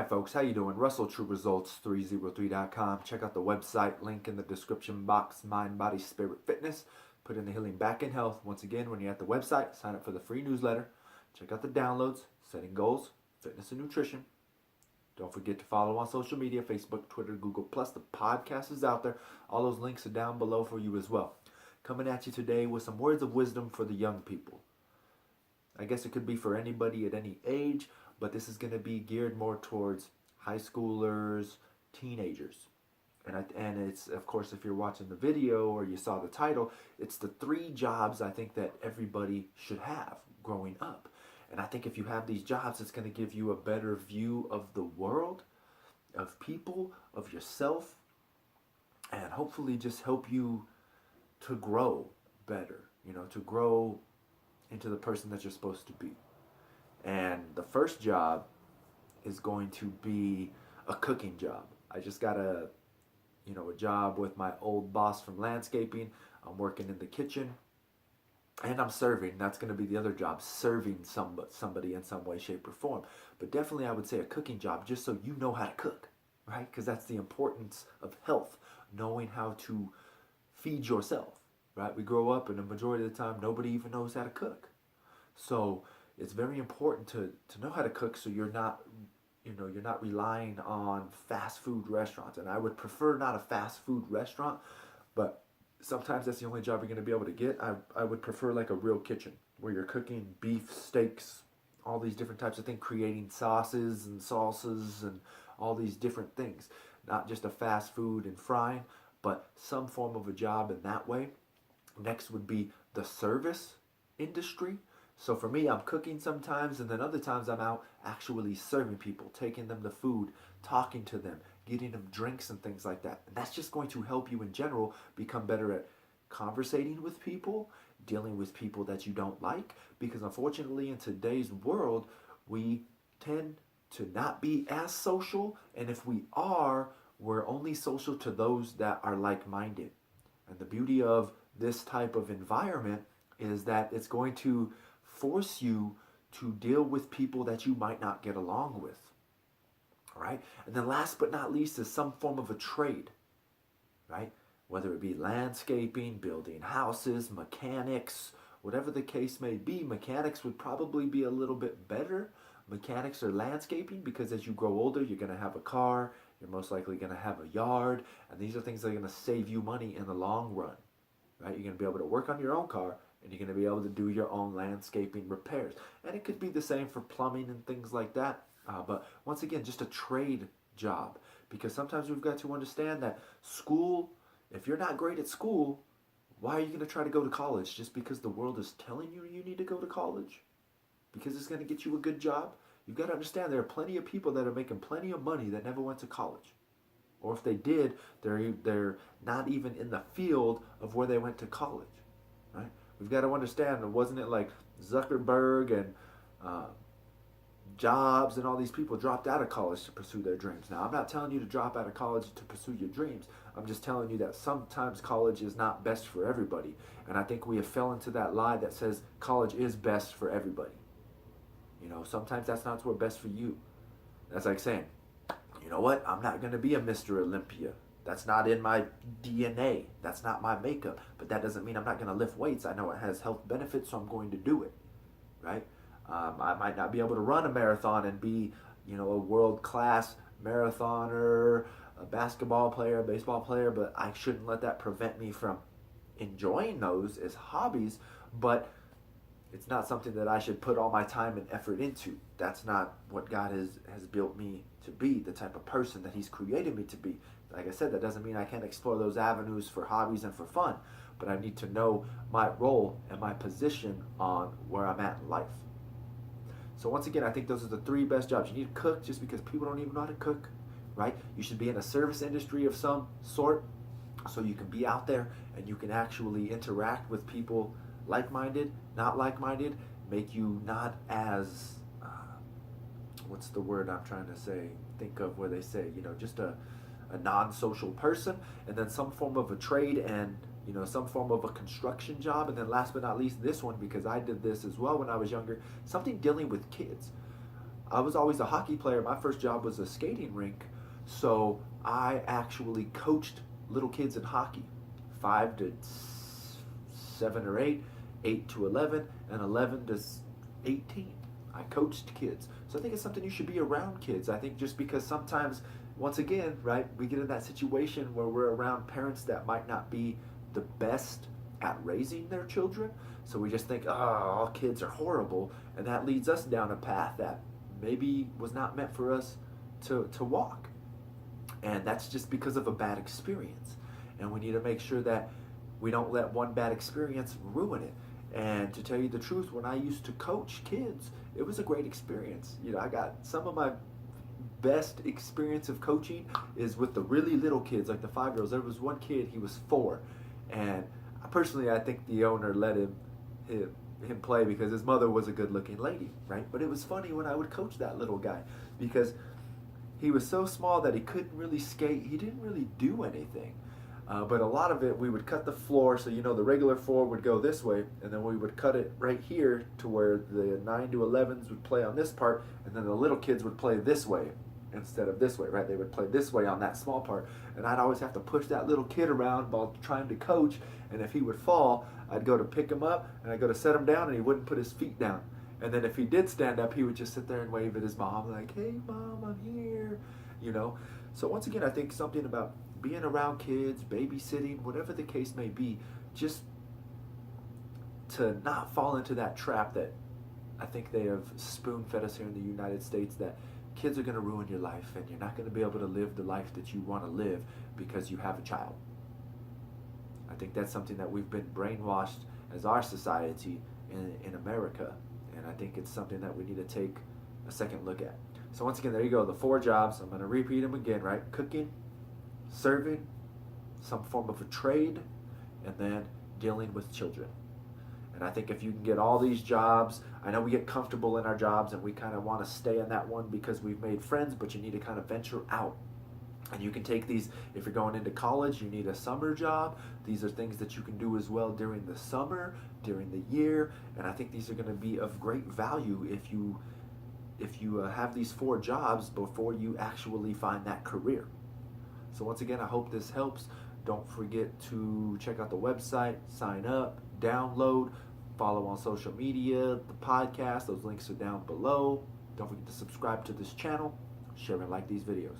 Hi folks, how you doing? Russell True Results 303.com. Check out the website, link in the description box, Mind, Body, Spirit, Fitness. Put in the healing back in health. Once again, when you're at the website, sign up for the free newsletter. Check out the downloads, setting goals, fitness and nutrition. Don't forget to follow on social media, Facebook, Twitter, Google+. The podcast is out there. All those links are down below for you as well. Coming at you today with some words of wisdom for the young people. I guess it could be for anybody at any age, but this is going to be geared more towards high schoolers, teenagers. And it's, of course, if you're watching the video or you saw the title, it's the 3 jobs I think that everybody should have growing up. And I think if you have these jobs, it's going to give you a better view of the world, of people, of yourself, and hopefully just help you to grow better, to grow into the person that you're supposed to be. And the first job is going to be a cooking job. I just got a job with my old boss from landscaping. I'm working in the kitchen and I'm serving. That's going to be the other job, serving somebody in some way, shape, or form. But definitely I would say a cooking job, just so you know how to cook, right? Because that's the importance of health, knowing how to feed yourself, right? We grow up and the majority of the time nobody even knows how to cook. So it's very important to know how to cook, so you're not relying on fast food restaurants. And I would prefer not a fast food restaurant, but sometimes that's the only job you're going to be able to get. I would prefer like a real kitchen where you're cooking beef, steaks, all these different types of things, creating sauces and salsas and all these different things. Not just a fast food and frying, but some form of a job in that way. Next would be the service industry. So for me, I'm cooking sometimes, and then other times I'm out actually serving people, taking them the food, talking to them, getting them drinks and things like that. And that's just going to help you in general become better at conversating with people, dealing with people that you don't like, because unfortunately in today's world, we tend to not be as social, and if we are, we're only social to those that are like-minded. And the beauty of this type of environment is that it's going to force you to deal with people that you might not get along with. All right? And then last but not least is some form of a trade, right? Whether it be landscaping, building houses, mechanics, whatever the case may be. Mechanics would probably be a little bit better. Mechanics or landscaping, because as you grow older, you're going to have a car, you're most likely going to have a yard, and these are things that are going to save you money in the long run, right? You're going to be able to work on your own car, and you're going to be able to do your own landscaping repairs. And it could be the same for plumbing and things like that. But once again, just a trade job. Because sometimes we've got to understand that school, if you're not great at school, why are you going to try to go to college? Just because the world is telling you you need to go to college? Because it's going to get you a good job? You've got to understand there are plenty of people that are making plenty of money that never went to college. Or if they did, they're not even in the field of where they went to college, right? We've got to understand, wasn't it like Zuckerberg and Jobs and all these people dropped out of college to pursue their dreams? Now, I'm not telling you to drop out of college to pursue your dreams. I'm just telling you that sometimes college is not best for everybody. And I think we have fell into that lie that says college is best for everybody. Sometimes that's not what's best for you. That's like saying, you know what? I'm not going to be a Mr. Olympia. That's not in my DNA. That's not my makeup. But that doesn't mean I'm not going to lift weights. I know it has health benefits, so I'm going to do it, right? I might not be able to run a marathon and be, a world-class marathoner, a basketball player, a baseball player, but I shouldn't let that prevent me from enjoying those as hobbies. But it's not something that I should put all my time and effort into. That's not what God has built me to be, the type of person that He's created me to be. Like I said, that doesn't mean I can't explore those avenues for hobbies and for fun, but I need to know my role and my position on where I'm at in life. So once again, I think those are the 3 best jobs. You need to cook just because people don't even know how to cook, right? You should be in a service industry of some sort so you can be out there and you can actually interact with people like-minded, not like-minded, make you not as, what's the word I'm trying to say, think of where they say, just a non-social person, and then some form of a trade and, some form of a construction job. And then last but not least, this one, because I did this as well when I was younger, something dealing with kids. I was always a hockey player. My first job was a skating rink, so I actually coached little kids in hockey, 5 to 7 or 8, 8 to 11, and 11 to 18. I coached kids, so I think it's something you should be around kids. I think just because sometimes, once again, right, we get in that situation where we're around parents that might not be the best at raising their children, so we just think, oh, all kids are horrible, and that leads us down a path that maybe was not meant for us to walk. And that's just because of a bad experience. And we need to make sure that we don't let one bad experience ruin it. And to tell you the truth, when I used to coach kids, it was a great experience. I got some of my best experience of coaching is with the really little kids, like the 5-year-olds. There was one kid, he was 4, and personally, I think the owner let him play because his mother was a good-looking lady, right? But it was funny when I would coach that little guy because he was so small that he couldn't really skate. He didn't really do anything. But a lot of it, we would cut the floor, so the regular floor would go this way, and then we would cut it right here to where the 9 to 11s would play on this part, and then the little kids would play this way instead of this way, right? They would play this way on that small part, and I'd always have to push that little kid around while trying to coach, and if he would fall, I'd go to pick him up, and I'd go to set him down, and he wouldn't put his feet down. And then if he did stand up, he would just sit there and wave at his mom, like, hey, Mom, I'm here, So once again, I think something about being around kids, babysitting, whatever the case may be, just to not fall into that trap that I think they have spoon-fed us here in the United States, that kids are going to ruin your life and you're not going to be able to live the life that you want to live because you have a child. I think that's something that we've been brainwashed as our society in America, and I think it's something that we need to take a second look at. So once again, there you go, the 4 jobs. I'm going to repeat them again, right? Cooking, serving, some form of a trade, and then dealing with children. And I think if you can get all these jobs, I know we get comfortable in our jobs and we kind of want to stay in that one because we've made friends, but you need to kind of venture out. And you can take these, if you're going into college, you need a summer job. These are things that you can do as well during the summer, during the year, and I think these are going to be of great value if you have these 4 jobs before you actually find that career. So once again, I hope this helps. Don't forget to check out the website, sign up, download, follow on social media, the podcast. Those links are down below. Don't forget to subscribe to this channel, share and like these videos.